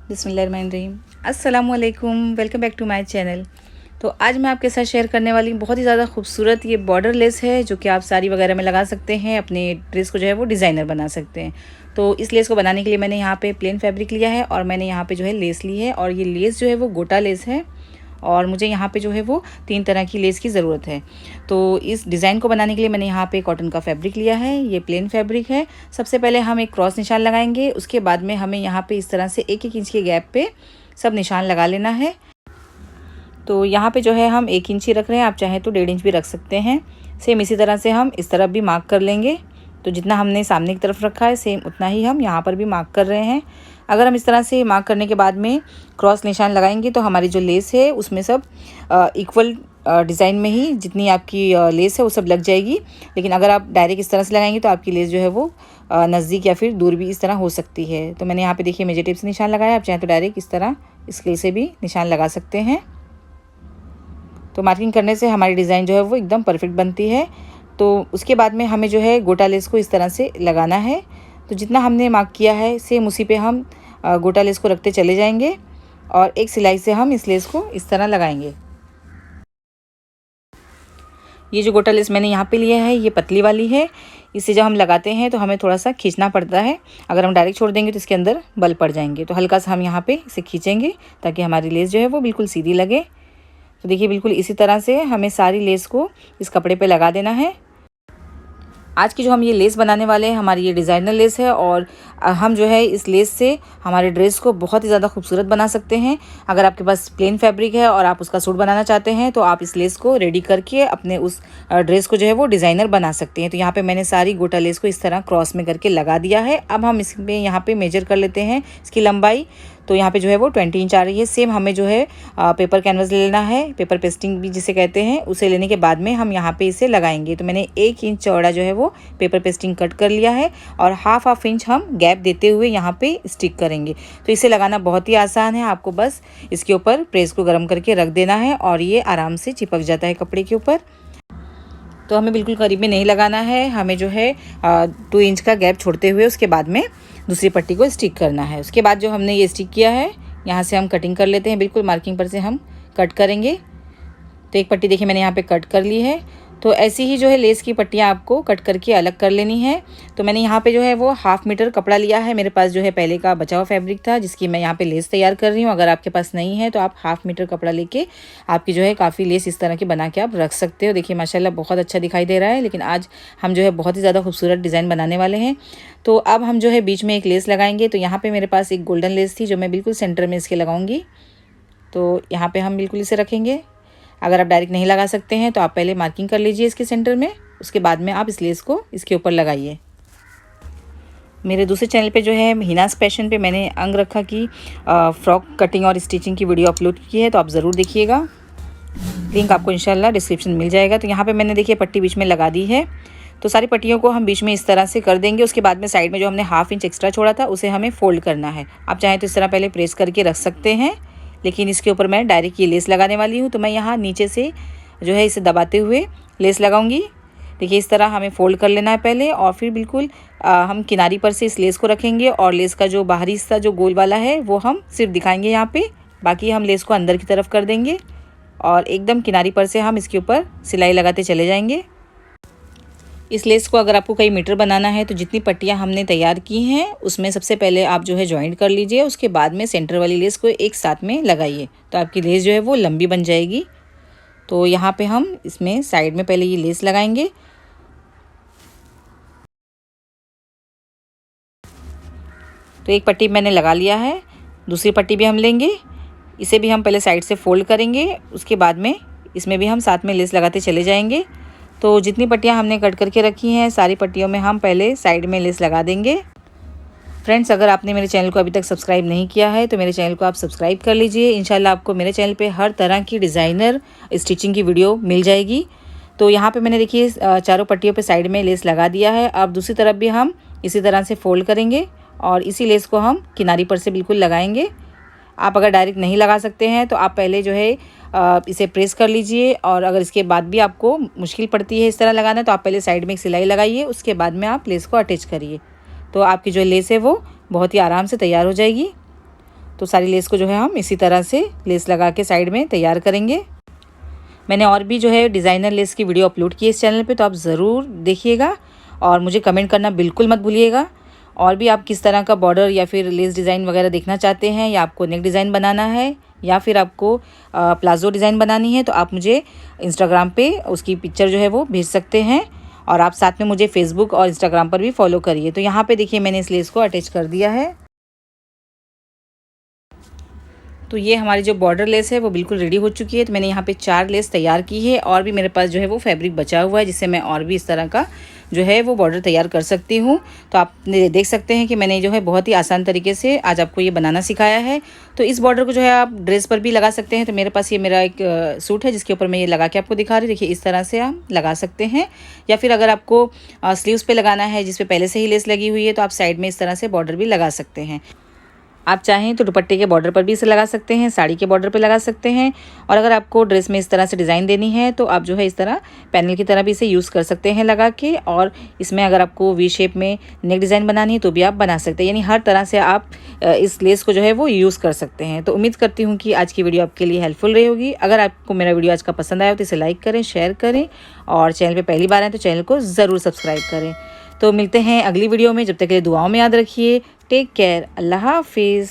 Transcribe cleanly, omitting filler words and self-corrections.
बिस्मिल्लाहिर्रहमानिर्रहीम। अस्सलामुअलैकुम, welcome back to my channel. तो आज मैं आपके साथ शेयर करने वाली बहुत ही ज़्यादा खूबसूरत ये बॉर्डर लेस है, जो कि आप साड़ी वगैरह में लगा सकते हैं, अपने ड्रेस को जो है वो डिज़ाइनर बना सकते हैं। तो इस लेस को बनाने के लिए मैंने यहाँ पे प्लेन फैब्रिक लिया है और मैंने यहाँ पे जो है लेस ली है, और ये लेस जो है वो गोटा लेस है। और मुझे यहाँ पे जो है वो 3 तरह की लेस की ज़रूरत है। तो इस डिज़ाइन को बनाने के लिए मैंने यहाँ पे कॉटन का फैब्रिक लिया है, ये प्लेन फैब्रिक है। सबसे पहले हम एक क्रॉस निशान लगाएंगे, उसके बाद में हमें यहाँ पे इस तरह से 1-1 इंच के गैप पे सब निशान लगा लेना है। तो यहाँ पे जो है हम 1 इंच ही रख रहे हैं, आप चाहें तो 1.5 इंच भी रख सकते हैं। सेम इसी तरह से हम इस तरफ भी मार्क कर लेंगे। तो जितना हमने सामने की तरफ रखा है सेम उतना ही हम यहाँ पर भी मार्क कर रहे हैं। अगर हम इस तरह से मार्क करने के बाद में क्रॉस निशान लगाएंगे तो हमारी जो लेस है उसमें सब इक्वल डिज़ाइन में ही जितनी आपकी लेस है वो सब लग जाएगी। लेकिन अगर आप डायरेक्ट इस तरह से लगाएंगे तो आपकी लेस जो है वो नज़दीक या फिर दूर भी इस तरह हो सकती है। तो मैंने यहाँ पे देखिए मेजर टेप से निशान लगाया, आप चाहें तो डायरेक्ट इस तरह स्केल से भी निशान लगा सकते हैं। तो मार्किंग करने से हमारी डिज़ाइन जो है वो एकदम परफेक्ट बनती है। तो उसके बाद में हमें जो है गोटा लेस को इस तरह से लगाना है। तो जितना हमने मार्क किया है सेम उसी पे हम गोटा लेस को रखते चले जाएंगे और एक सिलाई से हम इस लेस को इस तरह लगाएंगे। ये जो गोटा लेस मैंने यहाँ पे लिया है ये पतली वाली है। इसे जब हम लगाते हैं तो हमें थोड़ा सा खींचना पड़ता है, अगर हम डायरेक्ट छोड़ देंगे तो इसके अंदर बल पड़ जाएंगे। तो हल्का सा हम यहाँ पे इसे खींचेंगे ताकि हमारी लेस जो है वो बिल्कुल सीधी लगे। तो देखिए बिल्कुल इसी तरह से हमें सारी लेस को इस कपड़े पे लगा देना है। आज की जो हम ये लेस बनाने वाले हैं हमारी ये डिज़ाइनर लेस है, और हम जो है इस लेस से हमारे ड्रेस को बहुत ही ज़्यादा खूबसूरत बना सकते हैं। अगर आपके पास प्लेन फैब्रिक है और आप उसका सूट बनाना चाहते हैं तो आप इस लेस को रेडी करके अपने उस ड्रेस को जो है वो डिज़ाइनर बना सकते हैं। तो यहाँ पे मैंने सारी गोटा लेस को इस तरह क्रॉस में करके लगा दिया है। अब हम इसमें यहाँ पे मेजर कर लेते हैं इसकी लंबाई। तो यहाँ पे जो है वो 20 इंच आ रही है। सेम हमें जो है पेपर कैनवस लेना है, पेपर पेस्टिंग भी जिसे कहते हैं, उसे लेने के बाद में हम यहाँ पे इसे लगाएंगे। तो मैंने 1 इंच चौड़ा जो है वो पेपर पेस्टिंग कट कर लिया है और हाफ इंच हम गैप देते हुए यहाँ पे स्टिक करेंगे। तो इसे लगाना बहुत ही आसान है, आपको बस इसके ऊपर प्रेस को गर्म करके रख देना है और ये आराम से चिपक जाता है कपड़े के ऊपर। तो हमें बिल्कुल करीब में नहीं लगाना है, हमें जो है 2 इंच का गैप छोड़ते हुए उसके बाद में दूसरी पट्टी को स्टिक करना है। उसके बाद जो हमने ये स्टिक किया है यहाँ से हम कटिंग कर लेते हैं, बिल्कुल मार्किंग पर से हम कट करेंगे। तो एक पट्टी देखिए मैंने यहाँ पे कट कर ली है। तो ऐसी ही जो है लेस की पट्टियाँ आपको कट करके अलग कर लेनी है। तो मैंने यहाँ पे जो है वो 1/2 मीटर कपड़ा लिया है, मेरे पास जो है पहले का बचा हुआ फैब्रिक था जिसकी मैं यहाँ पे लेस तैयार कर रही हूँ। अगर आपके पास नहीं है तो आप 1/2 मीटर कपड़ा लेके आपकी जो है काफ़ी लेस इस तरह की बना के आप रख सकते हो। देखिए माशाल्लाह बहुत अच्छा दिखाई दे रहा है। लेकिन आज हम जो है बहुत ही ज़्यादा खूबसूरत डिज़ाइन बनाने वाले हैं। तो अब हम जो है बीच में एक लेस लगाएंगे। तो यहाँ पर मेरे पास एक गोल्डन लेस थी जो मैं बिल्कुल सेंटर में इसके लगाऊंगी। तो यहाँ पे हम बिल्कुल इसे रखेंगे। अगर आप डायरेक्ट नहीं लगा सकते हैं तो आप पहले मार्किंग कर लीजिए इसके सेंटर में, उसके बाद में आप इस लेस को इसके ऊपर लगाइए। मेरे दूसरे चैनल पे जो है हिनास फैशन पे मैंने अंग रखा की फ्रॉक कटिंग और स्टिचिंग की वीडियो अपलोड की है, तो आप ज़रूर देखिएगा। लिंक आपको इंशाल्लाह डिस्क्रिप्शन में मिल जाएगा। तो यहाँ पे मैंने देखिए पट्टी बीच में लगा दी है। तो सारी पट्टियों को हम बीच में इस तरह से कर देंगे। उसके बाद में साइड में जो हमने 1/2 इंच एक्स्ट्रा छोड़ा था उसे हमें फोल्ड करना है। आप चाहें तो इस तरह पहले प्रेस करके रख सकते हैं, लेकिन इसके ऊपर मैं डायरेक्ट ये लेस लगाने वाली हूँ। तो मैं यहाँ नीचे से जो है इसे दबाते हुए लेस लगाऊंगी। देखिए इस तरह हमें फोल्ड कर लेना है पहले, और फिर बिल्कुल हम किनारी पर से इस लेस को रखेंगे और लेस का जो बाहरी हिस्सा जो गोल वाला है वो हम सिर्फ दिखाएंगे यहाँ पे, बाकी हम लेस को अंदर की तरफ कर देंगे और एकदम किनारी पर से हम इसके ऊपर सिलाई लगाते चले जाएंगे। इस लेस को अगर आपको कई मीटर बनाना है तो जितनी पट्टियाँ हमने तैयार की हैं उसमें सबसे पहले आप जो है जॉइंट कर लीजिए, उसके बाद में सेंटर वाली लेस को एक साथ में लगाइए तो आपकी लेस जो है वो लंबी बन जाएगी। तो यहाँ पे हम इसमें साइड में पहले ये लेस लगाएंगे। तो एक पट्टी मैंने लगा लिया है, दूसरी पट्टी भी हम लेंगे, इसे भी हम पहले साइड से फोल्ड करेंगे, उसके बाद में इसमें भी हम साथ में लेस लगाते चले जाएंगे। तो जितनी पट्टियाँ हमने कट करके रखी हैं सारी पट्टियों में हम पहले साइड में लेस लगा देंगे। फ्रेंड्स, अगर आपने मेरे चैनल को अभी तक सब्सक्राइब नहीं किया है तो मेरे चैनल को आप सब्सक्राइब कर लीजिए। इंशाल्लाह आपको मेरे चैनल पे हर तरह की डिज़ाइनर स्टिचिंग की वीडियो मिल जाएगी। तो यहाँ पे मैंने देखिए चारों पट्टियों पे साइड में लेस लगा दिया है। अब दूसरी तरफ भी हम इसी तरह से फोल्ड करेंगे और इसी लेस को हम किनारी पर से बिल्कुल लगाएंगे। आप अगर डायरेक्ट नहीं लगा सकते हैं तो आप पहले जो है इसे प्रेस कर लीजिए, और अगर इसके बाद भी आपको मुश्किल पड़ती है इस तरह लगाना तो आप पहले साइड में एक सिलाई लगाइए, उसके बाद में आप लेस को अटैच करिए। तो आपकी जो लेस है वो बहुत ही आराम से तैयार हो जाएगी। तो सारी लेस को जो है हम इसी तरह से लेस लगा के साइड में तैयार करेंगे। मैंने और भी जो है डिज़ाइनर लेस की वीडियो अपलोड की है इस चैनल पे, तो आप ज़रूर देखिएगा और मुझे कमेंट करना बिल्कुल मत भूलिएगा। और भी आप किस तरह का बॉर्डर या फिर लेस डिज़ाइन वगैरह देखना चाहते हैं, या आपको नेक डिज़ाइन बनाना है या फिर आपको प्लाजो डिज़ाइन बनानी है, तो आप मुझे इंस्टाग्राम पे उसकी पिक्चर जो है वो भेज सकते हैं। और आप साथ में मुझे फेसबुक और इंस्टाग्राम पर भी फॉलो करिए। तो यहाँ पे देखिए मैंने इस लेस को अटैच कर दिया है। तो ये हमारी जो बॉर्डर लेस है वो बिल्कुल रेडी हो चुकी है। तो मैंने यहाँ पे 4 लेस तैयार की है और भी मेरे पास जो है वो फैब्रिक बचा हुआ है, जिससे मैं और भी इस तरह का जो है वो बॉर्डर तैयार कर सकती हूँ। तो आप देख सकते हैं कि मैंने जो है बहुत ही आसान तरीके से आज आपको ये बनाना सिखाया है। तो इस बॉर्डर को जो है आप ड्रेस पर भी लगा सकते हैं। तो मेरे पास ये मेरा एक सूट है जिसके ऊपर मैं ये लगा के आपको दिखा रही हूँ। देखिए इस तरह से आप लगा सकते हैं, या फिर अगर आपको स्लीव्स पे लगाना है जिस पे पहले से ही लेस लगी हुई है, तो आप साइड में इस तरह से बॉर्डर भी लगा सकते हैं। आप चाहें तो दुपट्टे के बॉर्डर पर भी इसे लगा सकते हैं, साड़ी के बॉर्डर पर लगा सकते हैं। और अगर आपको ड्रेस में इस तरह से डिज़ाइन देनी है तो आप जो है इस तरह पैनल की तरह भी इसे यूज़ कर सकते हैं लगा के। और इसमें अगर आपको वी शेप में नेक डिज़ाइन बनानी है तो भी आप बना सकते हैं। यानी हर तरह से आप इस लेस को जो है वो यूज़ कर सकते हैं। तो उम्मीद करती हूँ कि आज की वीडियो आपके लिए हेल्पफुल रही होगी। अगर आपको मेरा वीडियो आज का पसंद आया तो इसे लाइक करें, शेयर करें, और चैनल पर पहली बार आए तो चैनल को ज़रूर सब्सक्राइब करें। तो मिलते हैं अगली वीडियो में, जब तक के लिए दुआओं में याद रखिए। टेक केयर, अल्लाह हाफिज़।